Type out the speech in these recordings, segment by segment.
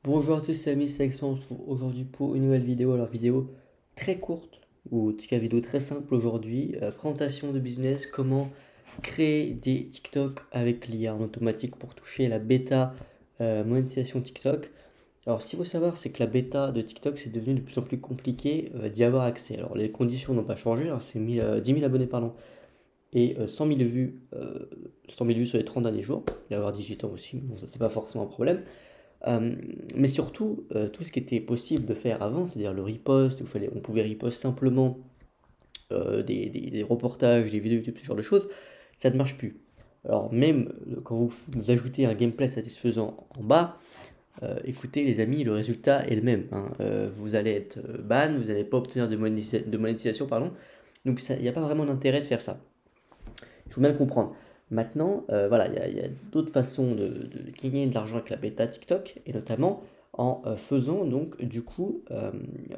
Bonjour à tous, c'est Ami Sélection. On se retrouve aujourd'hui pour une nouvelle vidéo. Alors, vidéo très courte, ou en tout cas, vidéo très simple aujourd'hui. Présentation de business, comment créer des TikTok avec l'IA en automatique pour toucher la bêta monétisation TikTok. Alors, ce qu'il faut savoir, c'est que la bêta de TikTok, c'est devenu de plus en plus compliqué d'y avoir accès. Alors, les conditions n'ont pas changé, hein, c'est 10 000 abonnés, pardon, et 100 000 vues sur les 30 derniers jours. Il y avoir 18 ans aussi, bon, ça, c'est pas forcément un problème. Euh, mais surtout, tout ce qui était possible de faire avant, c'est-à-dire le repost, on pouvait repost simplement des reportages, des vidéos YouTube, ce genre de choses, ça ne marche plus. Alors même quand vous ajoutez un gameplay satisfaisant en bas, écoutez les amis, le résultat est le même, hein. Vous allez être ban, vous n'allez pas obtenir de monétisation, pardon. Donc il n'y a pas vraiment d'intérêt de faire ça. Il faut bien le comprendre. Maintenant, voilà, il y a d'autres façons de gagner de l'argent avec la bêta TikTok, et notamment en faisant donc du coup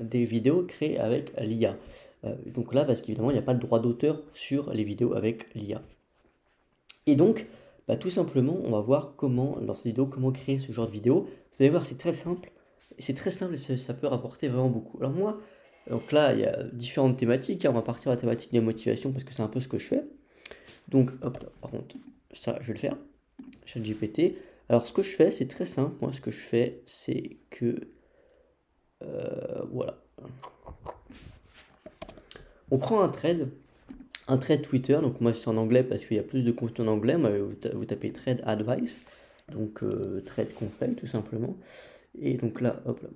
des vidéos créées avec l'IA. Donc là, parce qu'évidemment, il n'y a pas de droit d'auteur sur les vidéos avec l'IA. Et donc, bah, tout simplement, on va voir comment, dans cette vidéo, comment créer ce genre de vidéo. Vous allez voir, c'est très simple. C'est très simple et ça peut rapporter vraiment beaucoup. Alors moi, donc là, il y a différentes thématiques, hein. On va partir à la thématique des motivations parce que c'est un peu ce que je fais. Donc, hop, là, par contre, ça, je vais le faire. ChatGPT. Alors, ce que je fais, c'est très simple. Moi, ce que je fais, c'est que, voilà. On prend un thread Twitter. Donc, moi, c'est en anglais parce qu'il y a plus de contenu en anglais. Moi, vous tapez thread advice. Donc, thread conseil, tout simplement. Et donc là, hop là,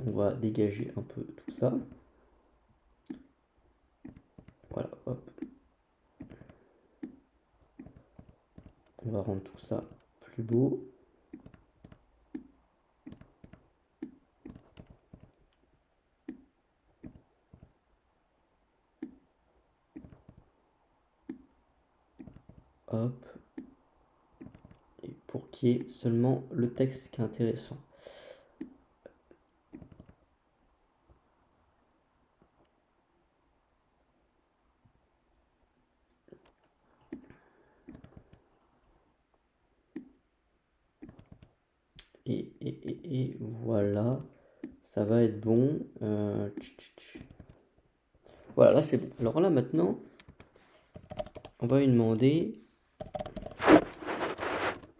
on va dégager un peu tout ça. Voilà, hop. On va rendre tout ça plus beau. Hop. Et pour qu'il y ait seulement le texte qui est intéressant. Et voilà, ça va être bon. Voilà, là c'est bon. Alors là maintenant, on va lui demander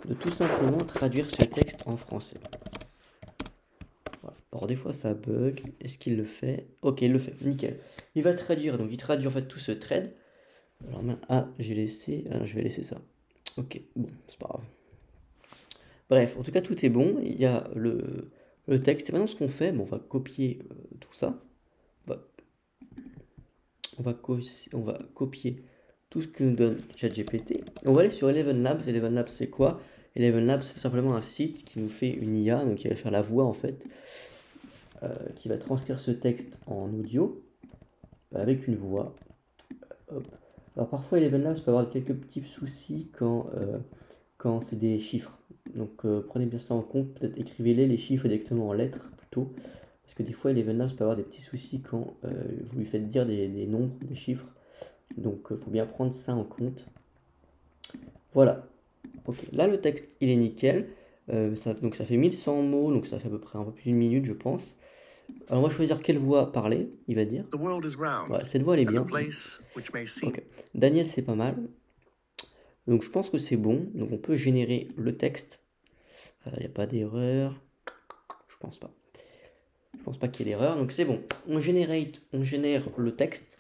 de tout simplement traduire ce texte en français. Voilà. Alors des fois ça bug. Est-ce qu'il le fait? Ok, il le fait. Nickel. Il va traduire. Donc il traduit en fait tout ce thread. Alors ah, j'ai laissé. Ah non, je vais laisser ça. Ok, bon, c'est pas grave. Bref, en tout cas tout est bon. Il y a le texte. Et maintenant ce qu'on fait, bon, on va copier tout ça. On va on va copier tout ce que nous donne ChatGPT. On va aller sur Eleven Labs. Eleven Labs, c'est quoi? Eleven Labs, c'est tout simplement un site qui nous fait une IA, donc qui va faire la voix en fait, qui va transcrire ce texte en audio avec une voix. Hop. Alors parfois, Eleven Labs peut avoir quelques petits soucis quand c'est des chiffres. Donc prenez bien ça en compte. Peut-être écrivez les chiffres directement en lettres plutôt. Parce que des fois, Eleven Labs peut avoir des petits soucis quand vous lui faites dire des nombres, des chiffres. Donc, il faut bien prendre ça en compte. Voilà. Ok, là, le texte, il est nickel. Donc, ça fait 1100 mots, donc ça fait à peu près un peu plus d'une minute, je pense. Alors, on va choisir quelle voix parler, il va dire. Voilà, cette voix, elle est bien. Ok. Daniel, c'est pas mal. Donc, je pense que c'est bon. Donc, on peut générer le texte. Il n'y a pas d'erreur. Je pense pas. Je pense pas qu'il y ait d'erreur. Donc, c'est bon. On génère le texte.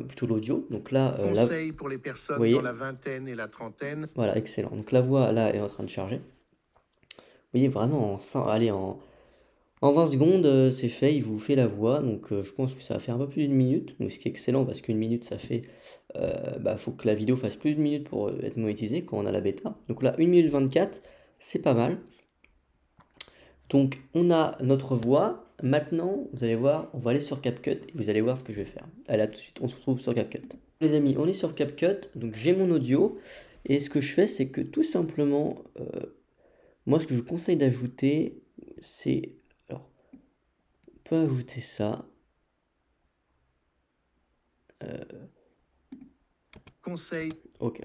Plutôt l'audio. Donc là, Conseil pour les vous personnes dans voyez, la vingtaine et la trentaine. voilà, excellent. Donc la voix là est en train de charger. Vous voyez vraiment allez, en 20 secondes, c'est fait, il vous fait la voix. Donc je pense que ça va faire un peu plus d'une minute. Donc ce qui est excellent parce qu'une minute ça fait. Faut que la vidéo fasse plus d'une minute pour être monétisée quand on a la bêta. Donc là, 1 minute 24, c'est pas mal. Donc on a notre voix. Maintenant, vous allez voir, on va aller sur CapCut et vous allez voir ce que je vais faire. Allez, à tout de suite, on se retrouve sur CapCut. Les amis, on est sur CapCut, donc j'ai mon audio. Et ce que je fais, c'est que tout simplement, moi, ce que je vous conseille d'ajouter, c'est... Alors, on peut ajouter ça. Conseil. Ok.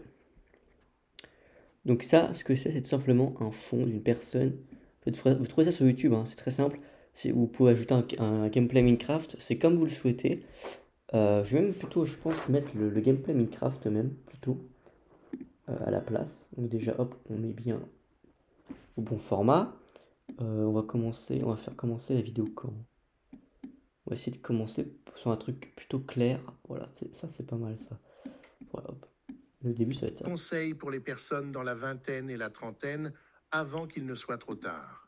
Donc ça, ce que c'est tout simplement un fond d'une personne. Vous trouvez ça sur YouTube, hein, c'est très simple. Vous pouvez ajouter un gameplay Minecraft, c'est comme vous le souhaitez. Je vais même plutôt, je pense, mettre le gameplay Minecraft même, plutôt, à la place. Donc déjà, hop, on met bien au bon format. On va faire commencer la vidéo quand? On va essayer de commencer sur un truc plutôt clair. Voilà, ça c'est pas mal ça. Voilà, hop. Le début ça va être ça. Conseils pour les personnes dans la vingtaine et la trentaine avant qu'il ne soit trop tard.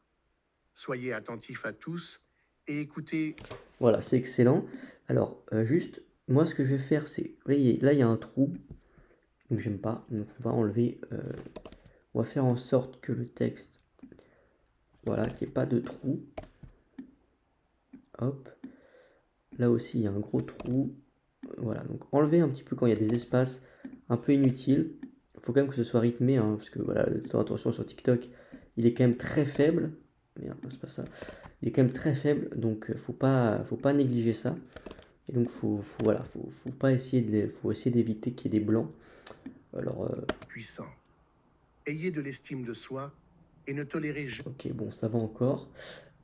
Soyez attentifs à tous et écoutez. Voilà, c'est excellent. Alors, juste, moi ce que je vais faire, c'est... Là, il y a un trou. Donc j'aime pas. Donc on va enlever... on va faire en sorte que le texte... Voilà, qu'il n'y ait pas de trou. Hop. Là aussi, il y a un gros trou. Voilà, donc enlever un petit peu quand il y a des espaces un peu inutiles. Il faut quand même que ce soit rythmé, hein, parce que voilà, le temps d'attention sur TikTok, il est quand même très faible. Merde, c'est pas ça. Il est quand même très faible, donc faut pas négliger ça. Et donc voilà, faut pas essayer faut essayer d'éviter qu'il y ait des blancs. Alors, Puissant. Ayez de l'estime de soi et ne tolérez jamais. ok, bon, ça va encore.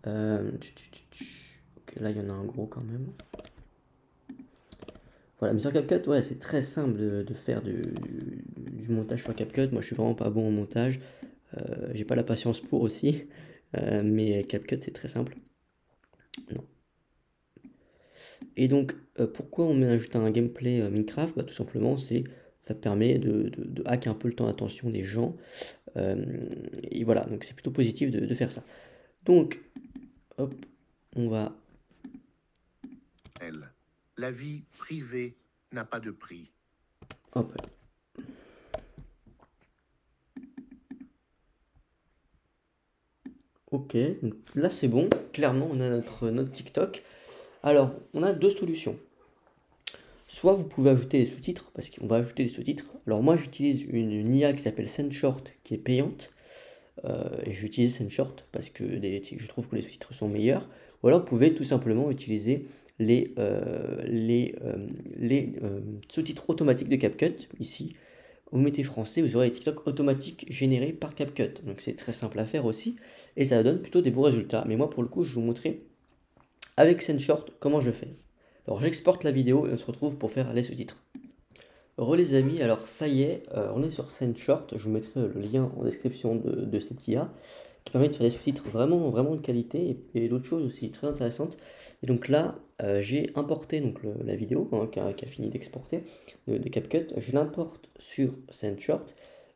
Ok, là il y en a un gros quand même. Voilà, mais sur CapCut, ouais, c'est très simple de faire du montage sur CapCut. Moi, je suis vraiment pas bon en montage. J'ai pas la patience pour aussi. Mais CapCut, c'est très simple. Non. Et donc, pourquoi on met ajouter un gameplay Minecraft? Bah, tout simplement, ça permet de hack un peu le temps d'attention des gens. Et voilà, donc c'est plutôt positif de faire ça. Donc, hop, on va... La vie privée n'a pas de prix. Hop. Ok, donc là c'est bon. Clairement, on a notre TikTok. Alors, on a deux solutions. Soit vous pouvez ajouter des sous-titres, parce qu'on va ajouter des sous-titres. Alors moi j'utilise une IA qui s'appelle SendShort, qui est payante. Et j'utilise SendShort parce que je trouve que les sous-titres sont meilleurs. Ou alors vous pouvez tout simplement utiliser les sous-titres automatiques de CapCut. Ici, vous mettez français, vous aurez les TikTok automatiques générés par CapCut. Donc c'est très simple à faire aussi. Et ça donne plutôt des bons résultats. Mais moi pour le coup, je vais vous montrer avec SendShort comment je fais. Alors j'exporte la vidéo et on se retrouve pour faire les sous-titres. Re les amis, alors ça y est, on est sur SendShort, je vous mettrai le lien en description de cette IA qui permet de faire des sous-titres vraiment, vraiment de qualité et d'autres choses aussi très intéressantes. Et donc là, j'ai importé donc, la vidéo hein, qui a fini d'exporter de CapCut, je l'importe sur SendShort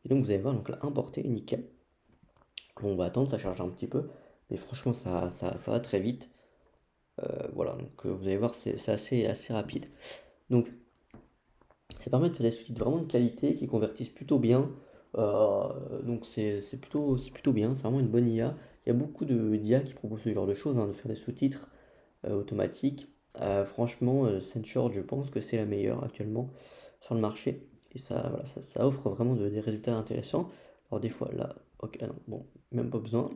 et donc vous allez voir, donc là, importé, nickel. On va attendre, ça charge un petit peu, mais franchement ça va très vite. Voilà, donc vous allez voir, c'est assez rapide. Donc ça permet de faire des sous-titres vraiment de qualité qui convertissent plutôt bien. Donc c'est plutôt bien, c'est vraiment une bonne IA. Il y a beaucoup d'IA qui proposent ce genre de choses, hein, de faire des sous-titres automatiques. Franchement, SendShort, je pense que c'est la meilleure actuellement sur le marché. Et ça, voilà, ça offre vraiment des résultats intéressants. Alors des fois là, ok, ah non, bon, même pas besoin.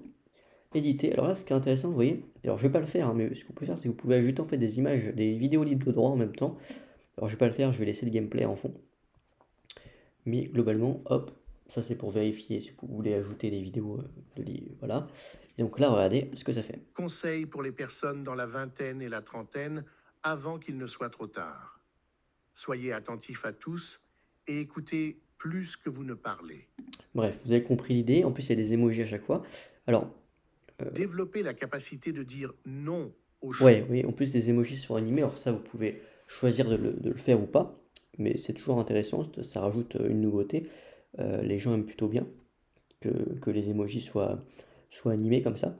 Éditer. Alors là, ce qui est intéressant, vous voyez, alors je vais pas le faire, hein, mais ce que vous pouvez faire, c'est que vous pouvez ajouter en fait des images, des vidéos libres de droit en même temps. Alors je vais pas le faire, je vais laisser le gameplay en fond. Mais globalement, hop, ça c'est pour vérifier si vous voulez ajouter des vidéos voilà. Et donc là, regardez ce que ça fait. Conseils pour les personnes dans la vingtaine et la trentaine avant qu'il ne soit trop tard. Soyez attentifs à tous et écoutez plus que vous ne parlez. Bref, vous avez compris l'idée. En plus, il y a des emojis à chaque fois. Alors, Développez la capacité de dire non aux choses. ouais, oui, en plus des emojis sont animés. Alors ça, vous pouvez choisir de le faire ou pas. Mais c'est toujours intéressant, ça rajoute une nouveauté. Les gens aiment plutôt bien que les emojis soient animés comme ça.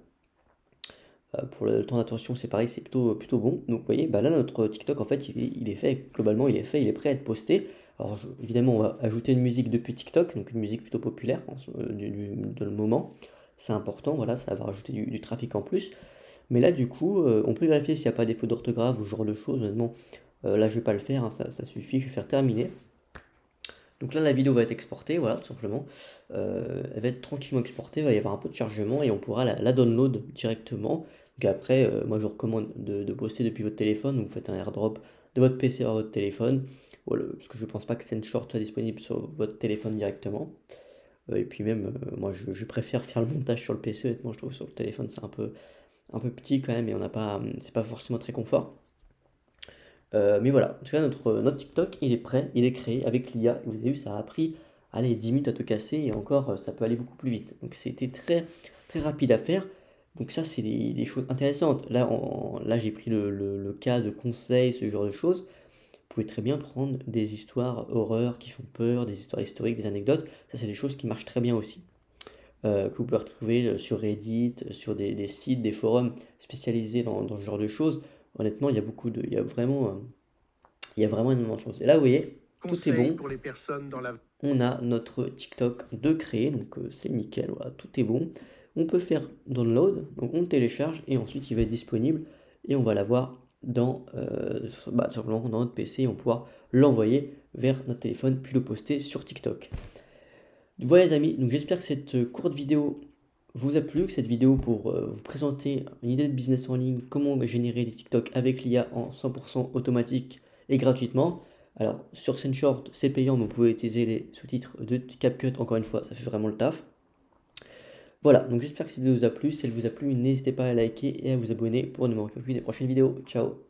Pour le temps d'attention, c'est pareil, c'est plutôt bon. Donc, vous voyez, bah là, notre TikTok, en fait, il est fait, globalement, il est fait, il est prêt à être posté. Alors, évidemment, on va ajouter une musique depuis TikTok, donc une musique plutôt populaire de le moment. C'est important, voilà, ça va rajouter du trafic en plus. Mais là, du coup, on peut vérifier s'il n'y a pas des fautes d'orthographe ou ce genre de choses. Honnêtement, là, je vais pas le faire, hein, ça suffit, je vais faire terminer. Donc là, la vidéo va être exportée, voilà, tout simplement. Elle va être tranquillement exportée, il va y avoir un peu de chargement et on pourra la download directement. Donc après, moi je vous recommande de poster depuis votre téléphone, vous faites un airdrop de votre PC à votre téléphone, voilà, parce que je ne pense pas que SendShort soit disponible sur votre téléphone directement. Et puis même, moi je préfère faire le montage sur le PC, honnêtement, je trouve sur le téléphone c'est un peu petit quand même et on n'a pas, c'est pas forcément très confort. Mais voilà, en tout cas notre TikTok il est prêt, il est créé avec l'IA. Et vous avez vu, ça a pris, allez, 10 minutes à te casser et encore ça peut aller beaucoup plus vite. Donc c'était très, très rapide à faire. Donc ça c'est des choses intéressantes. Là, là j'ai pris le cas de conseils, ce genre de choses. Vous pouvez très bien prendre des histoires horreurs qui font peur, des histoires historiques, des anecdotes. Ça, c'est des choses qui marchent très bien aussi. Que vous pouvez retrouver sur Reddit, sur des sites, des forums spécialisés dans ce genre de choses. Honnêtement, il y a beaucoup de, il y a vraiment énormément de choses. Et là, vous voyez, tout est Conseil bon. pour les personnes dans la... On a notre TikTok de créer, donc c'est nickel, voilà, tout est bon. On peut faire download, donc on le télécharge et ensuite il va être disponible et on va l'avoir tout simplement dans notre PC et on pourra l'envoyer vers notre téléphone puis le poster sur TikTok. Voilà les amis, donc j'espère que cette courte vidéo vous a plu, que cette vidéo pour vous présenter une idée de business en ligne, comment générer des TikTok avec l'IA en 100% automatique et gratuitement. Alors sur SceneShort c'est payant mais vous pouvez utiliser les sous-titres de CapCut, encore une fois ça fait vraiment le taf. Voilà, donc j'espère que cette vidéo vous a plu, si elle vous a plu n'hésitez pas à liker et à vous abonner pour ne manquer aucune des prochaines vidéos. Ciao.